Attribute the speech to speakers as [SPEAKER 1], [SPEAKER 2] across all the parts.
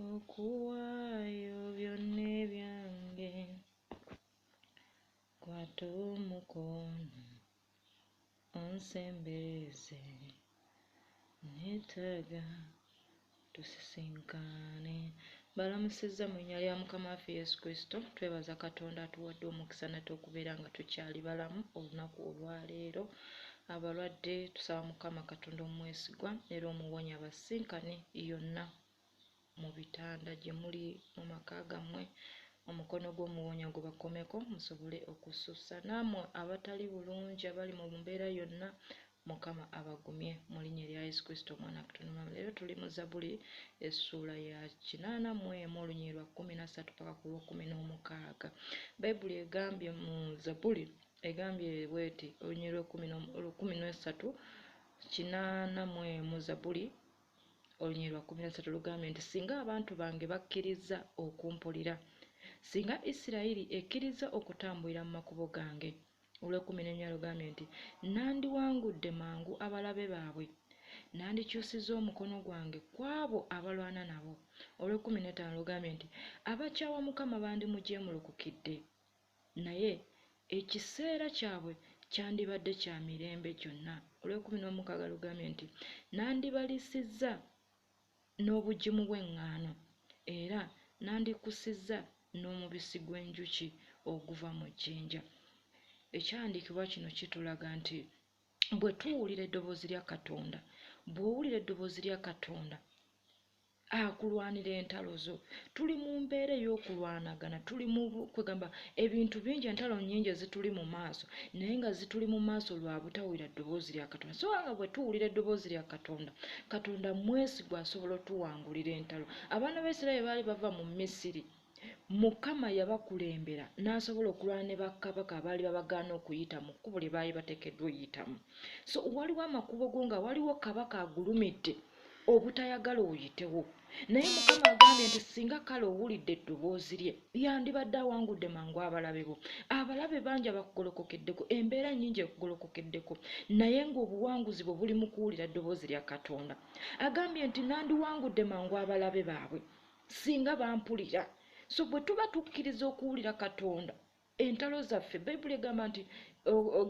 [SPEAKER 1] okuwaayo byonna ebyange kwata omukono onsembereze neetaaga tusisinkane. Balamusizza mu linnya lya Mukama waffe Yesu Kristo. Twebaza Katonda atuwadde omukisa nate okubeera nga tukyali balamu olunaku olwaleero. Abalwadde tusaba Mukama Katonda omwesigwa era omuwonya basinkane yonna mu bitanda gye muli mu maka gammwe, omukono gw'omuwonya gubakomeko musobole okusussa. Nammwe abatali bulungi abali mu mbeera yonna Mukama abagumye mu linnya lya Yesu Kristo omwana Katonda. Leero tuli mu Zabbuli essuula ya 81 olunyiriri lwa 13 paka ku lw'16. Bayibuli egambye mu Zabbuli egambye bweti olunyiriri lwa 13 81 mu Zabbuli olunyiriri lwa 13 lugambye nti singa abantu bange bakkiriza okumpulira, singa Isirayiri ekkiriza okutambulira mu makubo gange. Olw'ekumina lugambye nti nandiwangudde mangu abalabe baabwe, nandikyusiza omukono gwange ku abo abalwana nabo. Olw'ekumi lugambye nti abakyawa Mukama bandimujeemulukukidde, naye ekiseera kyabwe kyandibadde kya mirembe gyonna. Olw'ekumi lugambye nti nandibalisizza n'obugimu bw'eŋŋaano, era nandikusizza n'omubisi gw'enjuki oguva mu jjinja. Ekyandiikibwa kino kitulaga nti bwe tuwulira eddoboozi lya Katonda, bw'owulira eddoboozi lya Katonda akulwanira entalo zo. Tuli mu mbeera ey'okulwanagana, tuli mu kwegamba ebintu bingi, entalo nnyingi ezituli mu maaso, naye nga zituli mu maaso lwa butawulira ddoboozi lya Katonda. So nga bwe tuwulira eddoboozi lya Katonda, Katonda mwesigwa asobola otuwangulira entalo. Abaana ba Isirayiri baali bava mu Misiri, Mukama yabakulembera n'asobola okulwana ne bakabaka abaali babagaana okuyita mu kkubo lye baali bateekeddwa oyitamu. So waliwo amakubo go nga waliwo kabaka agulumidde obutayagala oyitewo, naye Mukama agambye nti singa kale owulidde eddoboozi lye, yandibadde awangudde mangu abalabe bo. Abalabe bangi abakugolokokeddeko, embeera nnyingi ekugolokokeddeko, naye ng'obuwanguzi bwe buli mu kuwulira eddoboozi lya Katonda. Agambye nti nandiwangudde mangu abalabe baabwe singa bampulira. So bwe tuba tukkiriza okuwulira Katonda, entalo zaffe, Bayibuli egamba nti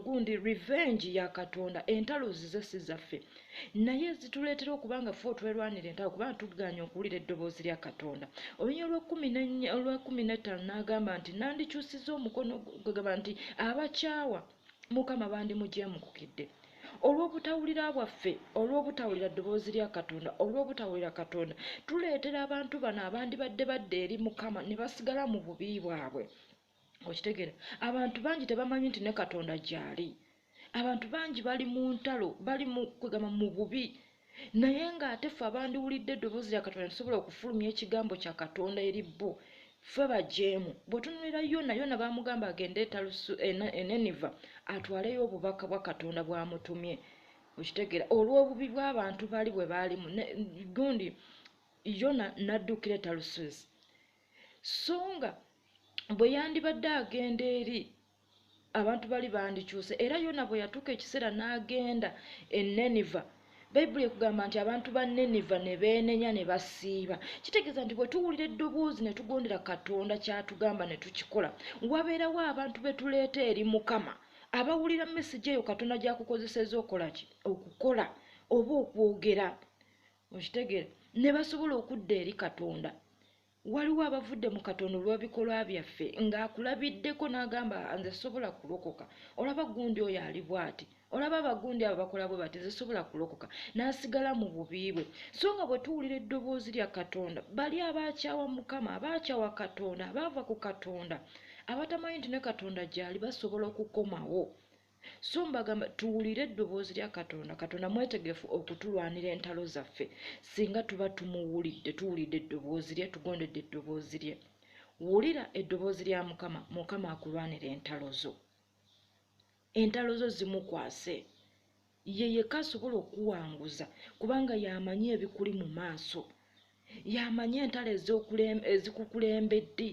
[SPEAKER 1] gundi revenge ya Katonda, entalo zize si zaffe, naye zituleetera okubanga ffe otwerwanira entalo kubanga tuganya okuwulira eddoboozi lya Katonda. Olunya olw'ekumi n'agamba nti nandikyusiza omukono, gagamba nti abakyawa Mukama bandimujeemukukidde. Olw'obutawulira bwaffe, olw'obutawulira ddoboozi lya Katonda, olw'obutawulira Katonda, tuleetera abantu bano abandibadde badde eri Mukama ne basigala mu bubi bwabwe. Okitegeera, abantu bangi tebamanyi nti ne Katonda gy'ali. Abantu bangi bali mu ntalo, bali mu kwegamba mu bubi, naye ng'ate ffe abandiwulidde eddoboozi lya Katonda tusobola okufulumya ekigambo kya Katonda eri bo, ffe bajeemu. Bw'otunulira Yona baamugamba agende e Niniva atwaleyo obubaka bwa Katonda bw'amutumye. Okitegeera, olw'obubi bw'abantu bali bwe baalimu, gundi Yona n'addukira e Talusiisi. So nga bwe yandibadde agenda eri, abantu bali bandikyuse. Era Yona bwe yatuuka ekiseera n'agenda e Niniva, Bayibuli ekugamba nti abantu ba Niniva ne beenenya ne basiiba. Kitegeeza nti bwe tuwulira eddoboozi ne tugondera Katonda ky'atugamba ne tukikola, wabeerawo abantu be tuleeta eri Mukama abawulira mesigi eyo Katonda gy'akukozesezza okola ki? Okukola oba okwogera. Okitegeera, ne basobola okudda eri Katonda. Waliwo abavudde mu Katonda olw'ebikolwa byaffe ng'akulabiddeko n'agamba nze sobola kulokoka. Olaba gundi oyo ali bw'ati, olaba abagundi abo bakola bwe bati, zisobola kulokoka, n'asigala mu bubi bwe. So nga bwe tuwulira eddoboozi lya Katonda, bali abaakyawa Mukama, abaakyawa Katonda, abaava ku Katonda, abatamanyi nti ne Katonda gy'ali basobola okukomawo. So mbagamba tuwulire eddoboozi lya Katonda. Katonda mwetegefu okutulwanira entalo zaffe singa tuba tumuwulidde, tuwulidde eddoboozi lye, tugondedde eddoboozi lye. Wulira eddoboozi lya Mukama, Mukama akulwanira entalo zo. Entalo zo zimukwase, ye yekka asobola okuwanguza kubanga y'amanyi ebikuli mu maaso, y'amanyi entalo ezikukulembedde,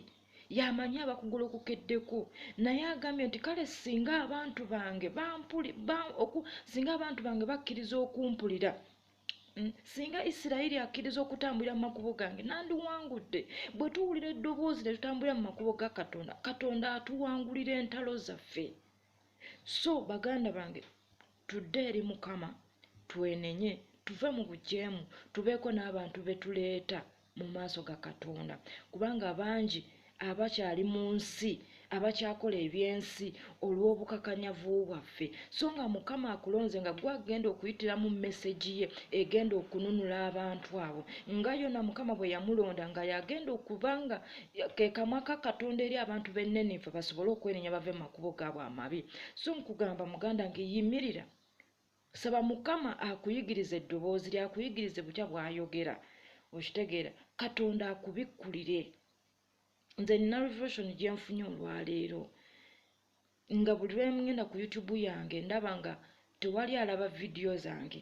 [SPEAKER 1] y'amanyi abakugolokokeddeko. Naye agambye nti kale singa abantu bange singa abantu bange bakkiriza okumpulira, singa Isirayiri akkiriza okutambulira mu makubo gange nandiwangudde. Bwe tuwulira eddoboozi ne tutambulira mu makubo ga Katonda, Katonda atuwangulira entalo zaffe. So baganda bange, tudde eri Mukama, twenenye, tuve mu bujeemu, tubeeko n'abantu be tuleeta mu maaso ga Katonda, kubanga bangi abakyali mu nsi abakyakola ebyensi olw'obukakanyavu bwaffe. So nga Mukama akulonze nga gwe agenda okuyitira mu message ye egenda okununula abantu abo, nga yona Mukama bwe yamulonda nga yagenda okubanga ke kamwa ka Katonda eri abantu b'Eninive basobole okwenenya bave mu makubo gaabwe amabi. So nkugamba muganda ngeyimirira, saba Mukama akuyigiriza eddoboozi lye, akuyigirize butya bw'ayogera, okitegeera, Katonda akubikkulire. Nze nina revelation gye nfunye olwaleero, nga buli lwe ngenda ku YouTube yange ndaba nga tewali alaba vidiyo zange,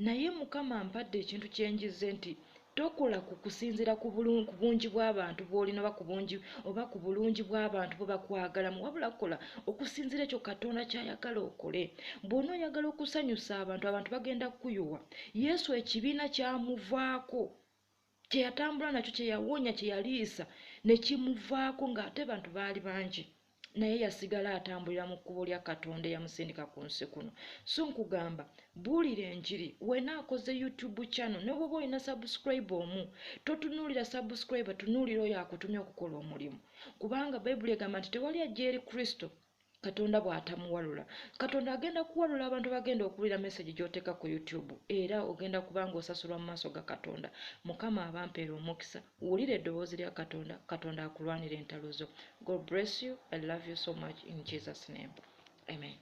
[SPEAKER 1] naye Mukama ampadde ekintu kyenjize nti tokola ku kusinziira ku bungi bw'abantu bw'olina oba ku bulungi bw'abantu bwe bakwagalamu, wabula kola okusinziira ekyo Katonda ky'ayagala okole. Bw'ona oyagala okusanyusa abantu, abantu bagenda kukuyuwa. Yesu ekibiina kyamuvaako, kye yatambula nakyo, kye yawonya, kye yaliisa, ne kimuvaako ng'ate bantu baali bangi, naye yasigala atambulira mu kkubo lya Katonda eyamusindika ku nsi kuno. So nkugamba, buulira enjiri. Wena akoze YouTube channel, ne bw'oba olina subscribe omu, totunuulira subscribe, tunuulira oyo akutumye okukola omulimu, kubanga Bayibuli egamba nti tewali ajja eri Kristo Katonda bw'atamuwalula. Katonda agenda kuwalula abantu bagenda okuwulira message gy'oteeka ku YouTube, era ogenda kubanga osasulwa mu maaso ga Katonda. Mukama abampeera omukisa, wulira eddoboozi lya Katonda, Katonda akulwanira entalo zo. God bless you. I love you so much in Jesus' name. Amen.